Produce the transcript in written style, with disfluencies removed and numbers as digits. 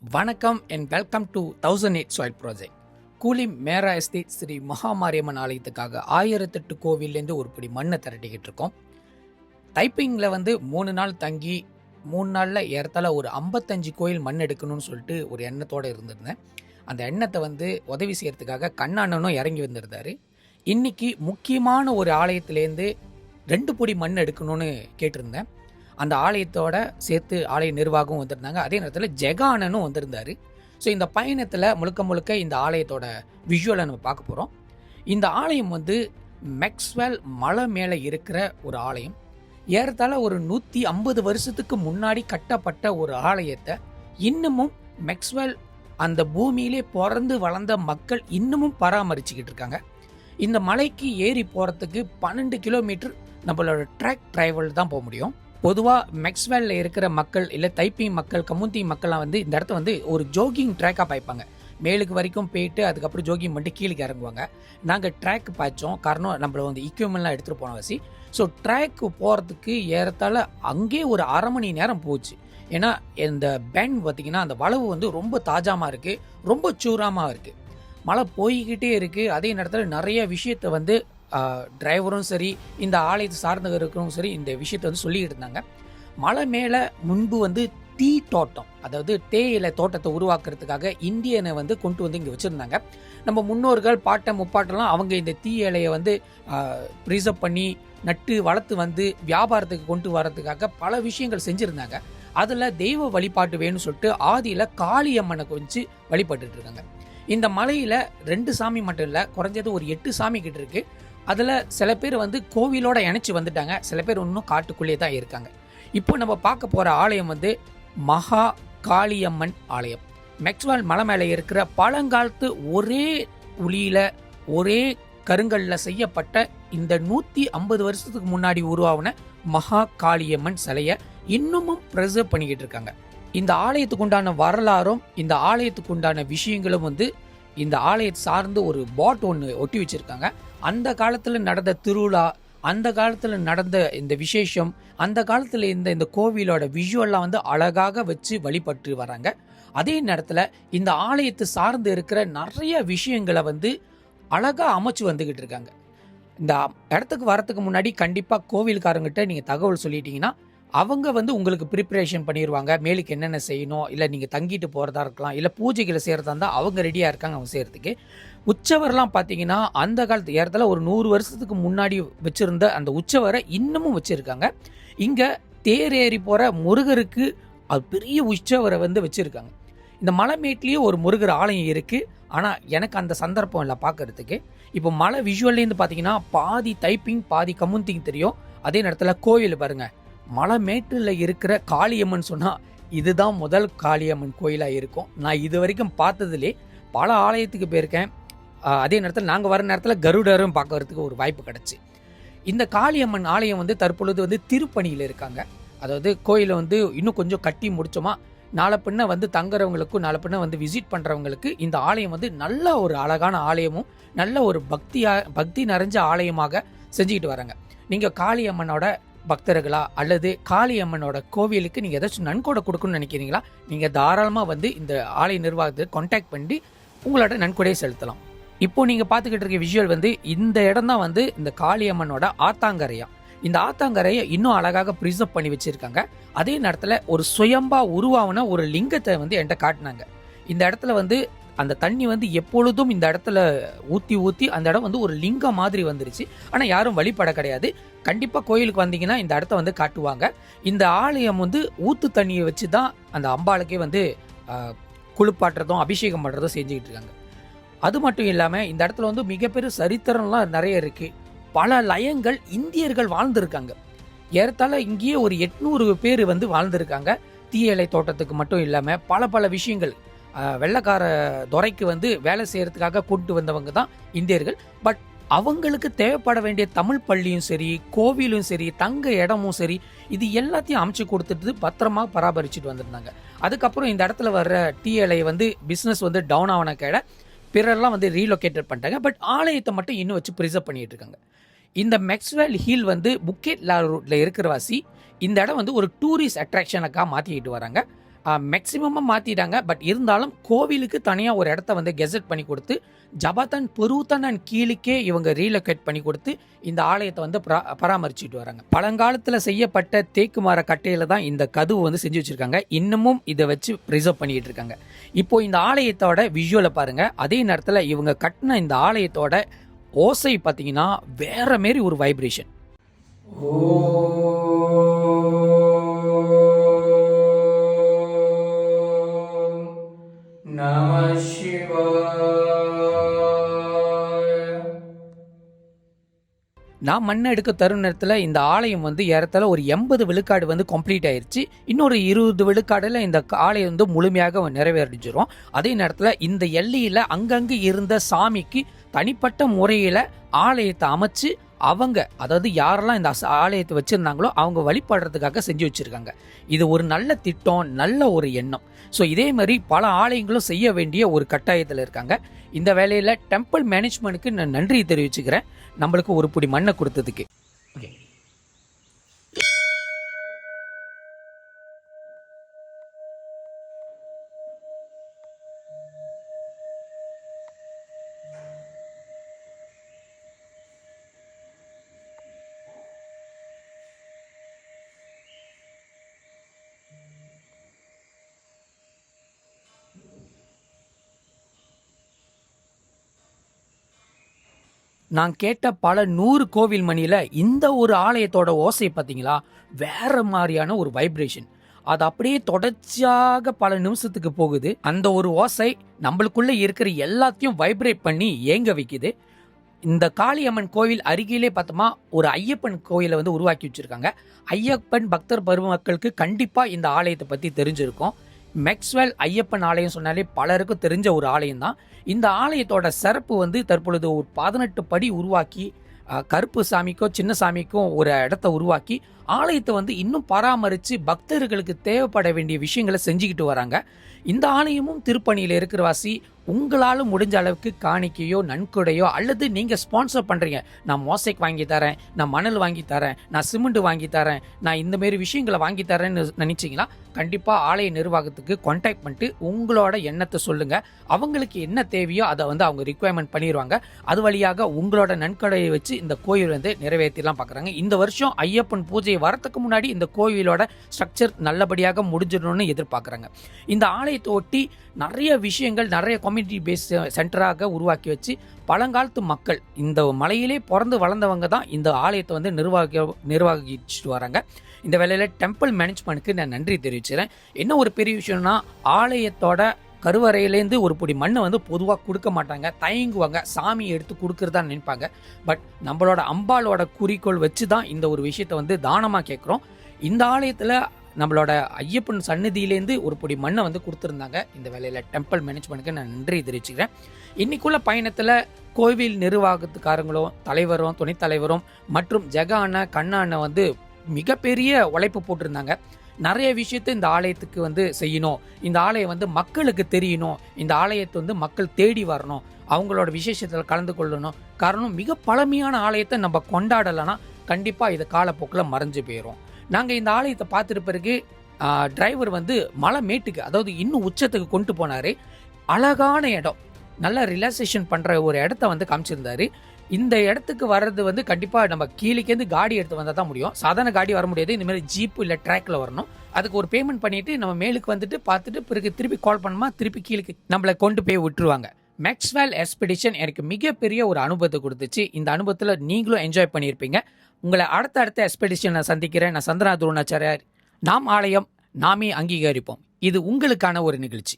வணக்கம் and welcome to 1008 soil project. கூலி மேரா estate Sri Mahamariamman ஆலயத்துக்காக 1008 கோவில்லேருந்து ஒரு படி மண்ணை திரட்டிக்கிட்டு இருக்கோம். டைப்பிங்கில் 3 நாள் தங்கி 3 நாளில் ஏறத்தாழ ஒரு 55 கோயில் மண் எடுக்கணும்னு சொல்லிட்டு ஒரு எண்ணத்தோடு இருந்திருந்தேன். அந்த எண்ணத்தை உதவி செய்கிறதுக்காக கண்ணாண்ணனும் இறங்கி வந்திருந்தார். இன்றைக்கி முக்கியமான ஒரு ஆலயத்துலேருந்து 2 பொடி மண் எடுக்கணும்னு கேட்டிருந்தேன். அந்த ஆலயத்தோட சேர்த்து ஆலய நிர்வாகம் வந்திருந்தாங்க. அதே நேரத்தில் ஜெகானனும் வந்திருந்தார். ஸோ இந்த பயணத்தில் முழுக்க இந்த ஆலயத்தோட விஷுவலை நம்ம பார்க்க போகிறோம். இந்த ஆலயம் மேக்ஸ்வெல் மலை மேலே இருக்கிற ஒரு ஆலயம். ஏறத்தாழ ஒரு 150 வருஷத்துக்கு முன்னாடி கட்டப்பட்ட ஒரு ஆலயத்தை இன்னமும் மேக்ஸ்வெல் அந்த பூமியிலே பிறந்து வளர்ந்த மக்கள் இன்னமும் பராமரிச்சுக்கிட்டு இருக்காங்க. இந்த மலைக்கு ஏறி போகிறதுக்கு 12 கிலோமீட்டர் நம்மளோட ட்ராக் டிரைவல் தான் போக முடியும். பொதுவாக மேக்ஸ்வெல்ல இருக்கிற மக்கள் இல்லை தைப்பிங் மக்கள் கமுந்தி மக்கள்லாம் இந்த இடத்த ஒரு ஜோகிங் ட்ராக்காக பாய்ப்பாங்க. மேலுக்கு வரைக்கும் போயிட்டு அதுக்கப்புறம் ஜோகிங் பண்ணிட்டு கீழே இறங்குவாங்க. நாங்கள் ட்ராக் பாய்ச்சோம். காரணம் நம்மள எக்யூப்மெண்ட்லாம் எடுத்துகிட்டு போன வசி. ஸோ ட்ராக்கு போகிறதுக்கு ஏறத்தாழ அங்கே ஒரு அரை மணி நேரம் போச்சு. ஏன்னா இந்த பெண்ட் பார்த்திங்கன்னா அந்த வளவு ரொம்ப தாஜாமாக இருக்குது, ரொம்ப சூறாமல் இருக்குது. மழை போய்கிட்டே இருக்குது. அதே நேரத்தில் நிறைய விஷயத்தை டிரைவரும் சரி இந்த ஆலயத்தை சார்ந்தவர்களும் சரி இந்த விஷயத்தை சொல்லிக்கிட்டு இருந்தாங்க. மலை மேலே முன்பு டீ தோட்டம், அதாவது தேயிலை தோட்டத்தை உருவாக்குறதுக்காக இந்தியனை கொண்டு இங்கே வச்சுருந்தாங்க. நம்ம முன்னோர்கள் பாட்டை முப்பாட்டெல்லாம் அவங்க இந்த டீ இலையை ப்ரிசர்வ் பண்ணி நட்டு வளர்த்து வியாபாரத்துக்கு கொண்டு வரதுக்காக பல விஷயங்கள் செஞ்சுருந்தாங்க. அதில் தெய்வ வழிபாட்டு வேணும்னு சொல்லிட்டு ஆதியில் காளியம்மனை குறித்து வழிபட்டுட்டு இருக்காங்க. இந்த மலையில் 2 சாமி மட்டும் இல்லை, குறைஞ்சது ஒரு 8 சாமி கிட்ட இருக்கு. அதில் சில பேர் கோவிலோட இணைச்சி வந்துட்டாங்க, சில பேர் இன்னும் காட்டுக்குள்ளே தான் இருக்காங்க. இப்போ நம்ம பார்க்க போகிற ஆலயம் மகா காளியம்மன் ஆலயம். மேக்ஸ்வெல் மலை மேலே இருக்கிற பழங்காலத்து ஒரே உளியில் ஒரே கருங்கல்ல செய்யப்பட்ட இந்த 150 வருஷத்துக்கு முன்னாடி உருவான மகா காளியம்மன் சிலையை இன்னமும் ப்ரிசர்வ் பண்ணிக்கிட்டு இருக்காங்க. இந்த ஆலயத்துக்கு உண்டான வரலாறும் இந்த ஆலயத்துக்கு உண்டான விஷயங்களும் இந்த ஆலயத்தை சார்ந்து ஒரு பாட் ஒன்று ஒட்டி வச்சிருக்காங்க. அந்த காலத்தில் நடந்த திருவிழா, அந்த காலத்தில் நடந்த இந்த விசேஷம், அந்த காலத்தில் இந்த கோவிலோட விஷுவல்லாம் அழகாக வச்சு வழிபட்டு வராங்க. அதே நேரத்தில் இந்த ஆலயத்தை சார்ந்து இருக்கிற நிறைய விஷயங்களை அழகாக அமைச்சு வந்துக்கிட்டு இருக்காங்க. இந்த இடத்துக்கு வரத்துக்கு முன்னாடி கண்டிப்பாக கோவில்காரங்கிட்ட நீங்கள் தகவல் சொல்லிட்டீங்கன்னா அவங்க உங்களுக்கு ப்ரிப்பரேஷன் பண்ணிடுவாங்க. மேலுக்கு என்னென்ன செய்யணும், இல்லை நீங்கள் தங்கிட்டு போகிறதா இருக்கலாம், இல்லை பூஜைகளை செய்கிறதா இருந்தால் அவங்க ரெடியாக இருக்காங்க அவங்க செய்கிறதுக்கு. உற்சவர்லாம் பார்த்தீங்கன்னா அந்த காலத்து ஏறத்தாழ ஒரு 100 வருஷத்துக்கு முன்னாடி வச்சுருந்த அந்த உற்சவரை இன்னமும் வச்சுருக்காங்க. இங்கே தேர் ஏறி போகிற முருகருக்கு அது பெரிய உற்சவரை வச்சுருக்காங்க. இந்த மலைமேட்லேயே ஒரு முருகர் ஆலயம் இருக்குது. ஆனால் எனக்கு அந்த சந்தர்ப்பம் இல்லை பார்க்கறதுக்கு. இப்போ மலை விஷுவல்லேருந்து பார்த்தீங்கன்னா பாதி டைப்பிங் பாதி கமுந்திங் தெரியும். அதே நேரத்தில் கோயில் பாருங்கள், மலை மேட்டில் இருக்கிற காளியம்மன் சொன்னால் இதுதான் முதல் காளியம்மன் கோயிலாக இருக்கும். நான் இது வரைக்கும் பார்த்ததுலே பல ஆலயத்துக்கு போயிருக்கேன். அதே நேரத்தில் நாங்கள் வர நேரத்தில் கருடரும் பார்க்கறதுக்கு ஒரு வாய்ப்பு கிடச்சி. இந்த காளியம்மன் ஆலயம் தற்பொழுது திருப்பணியில் இருக்காங்க. அதாவது கோயிலை இன்னும் கொஞ்சம் கட்டி முடிச்சோமா நாளை பின்ன தங்குறவங்களுக்கும் நாளை பின்ன விசிட் பண்ணுறவங்களுக்கு இந்த ஆலயம் நல்ல ஒரு அழகான ஆலயமும் நல்ல ஒரு பக்தி நிறைஞ்ச ஆலயமாக செஞ்சுக்கிட்டு வராங்க. நீங்கள் காளியம்மனோட பக்தர்களா அல்லது காளியம்மனோட கோவிலுக்கு நீங்கள் ஏதாச்சும் நன்கொடை கொடுக்கணும்னு நினைக்கிறீங்களா, நீங்கள் தாராளமாக இந்த ஆலய நிர்வாகத்தை கான்டாக்ட் பண்ணி உங்களோட நன்கொடையை செலுத்தலாம். இப்போ நீங்கள் பார்த்துக்கிட்டு இருக்க விஷுவல் இந்த இடம் தான் இந்த காளியம்மனோட ஆத்தாங்கரையா. இந்த ஆத்தாங்கரையை இன்னும் அழகாக ப்ரிசர்வ் பண்ணி வச்சுருக்காங்க. அதே நேரத்தில் ஒரு சுயம்பா உருவான ஒரு லிங்கத்தை என்கிட்ட காட்டினாங்க. இந்த இடத்துல அந்த தண்ணி எப்பொழுதும் இந்த இடத்துல ஊற்றி அந்த இடம் ஒரு லிங்கம் மாதிரி வந்துருச்சு. ஆனால் யாரும் வழிபட கிடையாது. கண்டிப்பாக கோயிலுக்கு வந்தீங்கன்னா இந்த இடத்த காட்டுவாங்க. இந்த ஆலயம் ஊத்து தண்ணியை வச்சு தான் அந்த அம்பாளுக்கே குளிப்பாட்டுறதும் அபிஷேகம் பண்ணுறதும் செஞ்சுக்கிட்டு இருக்காங்க. அது மட்டும் இல்லாமல் இந்த இடத்துல மிகப்பெரிய சரித்திரம்லாம் நிறைய இருக்குது. பல லயங்கள் இந்தியர்கள் வாழ்ந்துருக்காங்க. ஏறத்தாழ இங்கேயே ஒரு 800 பேர் வாழ்ந்துருக்காங்க. தீயலை தோட்டத்துக்கு மட்டும் இல்லாமல் பல விஷயங்கள் வெள்ளக்கார துறைக்கு வேலை செய்கிறதுக்காக கொண்டு வந்தவங்க தான் இந்தியர்கள். பட் அவங்களுக்கு தேவைப்பட வேண்டிய தமிழ் பள்ளியும் சரி, கோவிலும் சரி, தங்க இடமும் சரி, இது எல்லாத்தையும் அமைச்சு கொடுத்துட்டு பத்திரமா பராமரிச்சுட்டு வந்திருந்தாங்க. அதுக்கப்புறம் இந்த இடத்துல வர்ற டீ பிஸ்னஸ் டவுன் ஆன கேட பிறரெல்லாம் ரீலொகேட்டட் பண்ணிட்டாங்க. பட் ஆலயத்தை மட்டும் இன்னும் வச்சு ப்ரிசர்வ் பண்ணிட்டு இருக்காங்க. இந்த மேக்ஸ்வெல் ஹில் புக்கெட் லா ரூட்ல இருக்கிற வாசி இந்த இடம் ஒரு டூரிஸ்ட் அட்ராக்ஷனுக்காக மாற்றிக்கிட்டு வராங்க. மேக்சிமமாக மாற்றிட்டாங்க. பட் இருந்தாலும் கோவிலுக்கு தனியாக ஒரு இடத்த வந்து கெசட் பண்ணி கொடுத்து ஜபாத்தன் பெருத்தனன் கீழுக்கே இவங்க ரீலொகேட் பண்ணி கொடுத்து இந்த ஆலயத்தை வந்து பராமரிச்சுட்டு வராங்க. பழங்காலத்தில் செய்யப்பட்ட தேக்கு மர கட்டையில் தான் இந்த கதவு வந்து செஞ்சு வச்சுருக்காங்க. இன்னமும் இதை வச்சு ப்ரிசர்வ் பண்ணிகிட்டு இருக்காங்க. இப்போது இந்த ஆலயத்தோட விஷுவலை பாருங்கள். அதே நேரத்தில் இவங்க கட்டின இந்த ஆலயத்தோட ஓசை பார்த்தீங்கன்னா வேற மாரி ஒரு வைப்ரேஷன். நான் மண்ணை எடுக்க தருணத்தில் இந்த ஆலயம் வந்து ஏறத்தாழ ஒரு 80 விழுக்காடு வந்து கம்ப்ளீட் ஆயிடுச்சு. இன்னொரு 20 விழுக்காடில் இந்த ஆலயம் வந்து முழுமையாக நிறைவேறிச்சிரும். அதே நேரத்தில் இந்த எல்லையில் அங்கங்கே இருந்த சாமிக்கு தனிப்பட்ட முறையில் ஆலயத்தை அமைச்சு அவங்க, அதாவது யாரெல்லாம் இந்த ஆலயத்தை வச்சுருந்தாங்களோ அவங்க வழிபடுறதுக்காக செஞ்சு வச்சுருக்காங்க. இது ஒரு நல்ல திட்டம், நல்ல ஒரு எண்ணம். ஸோ இதே மாதிரி பல ஆலயங்களும் செய்ய வேண்டிய ஒரு கட்டாயத்தில் இருக்காங்க. இந்த வேலையில் டெம்பிள் மேனேஜ்மெண்ட்டுக்கு நான் நன்றி தெரிவிச்சுக்கிறேன், நம்மளுக்கு ஒரு பிடி மண்ணை கொடுத்ததுக்கு. ஓகே, நான் கேட்ட பல 100 கோவில் மணியில் இந்த ஒரு ஆலயத்தோட ஓசை பார்த்தீங்களா, வேற மாதிரியான ஒரு வைப்ரேஷன். அது அப்படியே தொடர்ச்சியாக பல நிமிஷத்துக்கு போகுது. அந்த ஒரு ஓசை நம்மளுக்குள்ள இருக்கிற எல்லாத்தையும் வைப்ரேட் பண்ணி ஏங்க வைக்குது. இந்த காளியம்மன் கோவில் அருகிலே பார்த்தோமா ஒரு ஐயப்பன் கோயிலை வந்து உருவாக்கி வச்சிருக்காங்க. ஐயப்பன் பக்தர் பெருமக்களுக்கு கண்டிப்பாக இந்த ஆலயத்தை பற்றி தெரிஞ்சிருக்கும். மேக்ஸ்வெல் ஐயப்பன் ஆலயம் சொன்னாலே பலருக்கும் தெரிஞ்ச ஒரு ஆலயம் தான். இந்த ஆலயத்தோட சிறப்பு வந்து தற்பொழுது ஒரு 18 படி உருவாக்கி கருப்பு சாமிக்கும் சின்ன சாமிக்கும் ஒரு இடத்த உருவாக்கி ஆலயத்தை வந்து இன்னும் பராமரித்து பக்தர்களுக்கு தேவைப்பட வேண்டிய விஷயங்களை செஞ்சுக்கிட்டு வராங்க. இந்த ஆலயமும் திருப்பணியில் இருக்கிற வாசி உங்களால் முடிஞ்ச அளவுக்கு காணிக்கையோ நன்கொடையோ அல்லது நீங்கள் ஸ்பான்சர் பண்ணுறீங்க, நான் மோசைக் வாங்கி தரேன், நான் மணல் வாங்கி தரேன், நான் சிமெண்ட் வாங்கி தரேன், நான் இந்தமாரி விஷயங்களை வாங்கி தரேன்னு நினச்சிங்கன்னா கண்டிப்பாக ஆலய நிர்வாகத்துக்கு கான்டாக்ட் பண்ணிட்டு உங்களோட எண்ணத்தை சொல்லுங்கள். அவங்களுக்கு என்ன தேவையோ அதை வந்து அவங்க ரிக்குவயர்மெண்ட் பண்ணிடுவாங்க. அது வழியாக உங்களோட நன்கொடையை வச்சு இந்த கோயில் வந்து நிறைவேற்றிலாம் பார்க்குறாங்க. இந்த வருஷம் ஐயப்பன் பூஜை வரத்துக்கு முன்னாடி இந்த கோவிலோட ஸ்ட்ரக்சர் நல்லபடியாக முடிஞ்சிடணும்னு எதிர்பார்க்குறாங்க. இந்த ஆலயத்தை ஒட்டி நிறைய விஷயங்கள், நிறைய கம்யூனிட்டி பேஸ் சென்டராக உருவாக்கி வச்சு பழங்காலத்து மக்கள் இந்த மலையிலே பிறந்து வளர்ந்தவங்க தான் இந்த ஆலயத்தை வந்து நிர்வகிச்சுட்டு வராங்க. இந்த வேலையில் டெம்பிள் மேனேஜ்மெண்ட்டுக்கு நான் நன்றி தெரிவிச்சுக்கிறேன். என்ன ஒரு பெரிய விஷயம்னா, ஆலயத்தோட கருவறையிலேருந்து ஒரு பொடி மண்ணை வந்து பொதுவாக கொடுக்க மாட்டாங்க, தயங்குவாங்க, சாமியை எடுத்து கொடுக்குறதா நினைப்பாங்க. பட் நம்மளோட அம்பாலோட குறிக்கோள் வச்சு தான் இந்த ஒரு விஷயத்தை வந்து தானமாக கேட்குறோம். இந்த ஆலயத்தில் நம்மளோட ஐயப்பன் சன்னதியிலேருந்து ஒரு பொடி மண்ணை வந்து கொடுத்துருந்தாங்க. இந்த வேலையில் டெம்பிள் மேனேஜ்மெண்ட்டுக்கு நான் நன்றி தெரிவிச்சுக்கிறேன். இன்னைக்குள்ள பயணத்தில் கோவில் நிர்வாகத்துக்காரங்களும் தலைவரும் துணைத் தலைவரும் மற்றும் ஜெகா அண்ணன் கண்ணா அண்ணன் வந்து மிகப்பெரிய உழைப்பு போட்டிருந்தாங்க. நிறைய விஷயத்தை இந்த ஆலயத்துக்கு வந்து செய்யணும், இந்த ஆலயம் வந்து மக்களுக்கு தெரியணும், இந்த ஆலயத்தை வந்து மக்கள் தேடி வரணும், அவங்களோட விசேஷத்தில் கலந்து கொள்ளணும். காரணம், மிக பழமையான ஆலயத்தை நம்ம கொண்டாடலைன்னா கண்டிப்பாக இது காலப்போக்கில் மறைஞ்சு போயிடும். நாங்கள் இந்த ஆலயத்தை பார்த்துட்டு பிறகு டிரைவர் வந்து மலை மேட்டுக்கு, அதாவது இன்னும் உச்சத்துக்கு கொண்டு போனார். அழகான இடம், நல்லா ரிலாக்ஸேஷன் பண்ணுற ஒரு இடத்த வந்து காமிச்சிருந்தாரு. இந்த இடத்துக்கு வர்றது வந்து கண்டிப்பாக நம்ம கீழேருந்து காடி எடுத்து வந்தால் தான் முடியும். சாதாரண காடி வர முடியாது, இந்தமாதிரி ஜீப்பு இல்லை ட்ராக்கில் வரணும். அதுக்கு ஒரு பேமெண்ட் பண்ணிவிட்டு நம்ம மேலுக்கு வந்துட்டு பார்த்துட்டு பிறகு திருப்பி கால் பண்ணோமா திருப்பி கீழே நம்மளை கொண்டு போய் விட்டுருவாங்க. மேக்ஸ்வெல் எக்ஸ்பெடிஷன் எனக்கு மிகப்பெரிய ஒரு அனுபவத்தை கொடுத்துச்சு. இந்த அனுபவத்தில் நீங்களும் என்ஜாய் பண்ணியிருப்பீங்க. உங்களை அடுத்த எக்ஸ்பெடிஷன் நான் சந்திக்கிறேன். நான் சந்திரநாத் துரோணாச்சாரியார். நாம் ஆலயம் நாமே அங்கீகரிப்போம். இது உங்களுக்கான ஒரு நிகழ்ச்சி.